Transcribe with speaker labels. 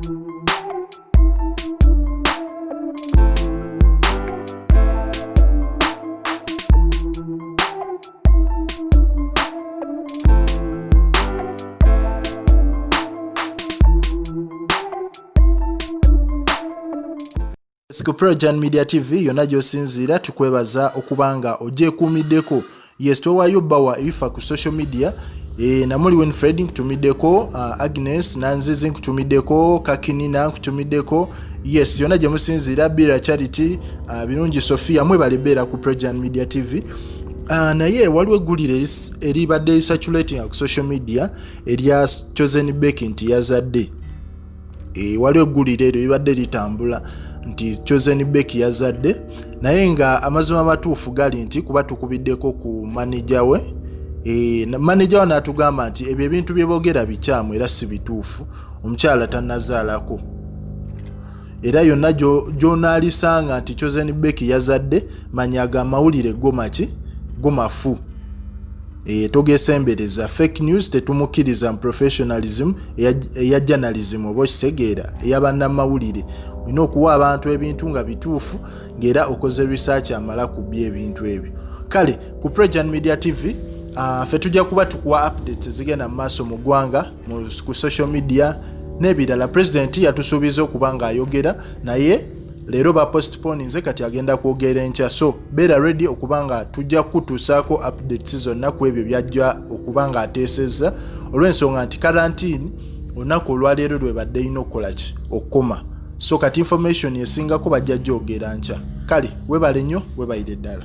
Speaker 1: Ku Projan Media TV yonna gy'osinziira tukwebaza okubanga ogyekuumiddeko. Yes, towaayo bbawa ebifa ku social media. Namuli Winfred nkutumiddeko, Agnes Nanzizi nkutumiddeko, Kakinina nkutumiddeko. Yes, yonna gye musinziira, Bira Charity, Birungi Sofia, mwebalebeera ku Projan Media TV. Naye waliwo eggulire eribadde circulating ku social media erya Chosen Becky nti yazadde. Waliwo eggulire eryo libadde litambula nti Chosen Becky yazadde, naye nga amazima matuufu gali nti kuba tukubiddeko ku manager we. Manager we n'atugamba nti ebyo ebintu bye boogera bikyamu era si bituufu, omukyala tannazaalako. Era yonna gy'onaalisanga nti Chosen Becky yazadde, manya aga mawulire gomafu. Togesembereza fake news, tetumukkiriza mu professionalism eya journalism oba okitegeera ey'abannamawulire. Olina okuwa abantu ebintu nga bituufu ng'era okoze research amala ku by'ebintu ebyo. Kale ku Projan Media TV ffe tujja kuba tukuwa updates zigenda mu maaso mu ggwanga ku social media n'ebirala. President yatusuubiza okuba ng'ayogera naye leero ba postpone nze kati agenda kwogera enkya, so beera ready okuba nga tujja kutuusaako updates zonna ku ebyo byajja okuba nga ateesezza, olw'ensonga nti quarantine olunaku olwaleero lwebadde ino okukolaki okukoma. So kati information esingako bajja gyogera nkya. Kale webale nnyo, webayire ddala.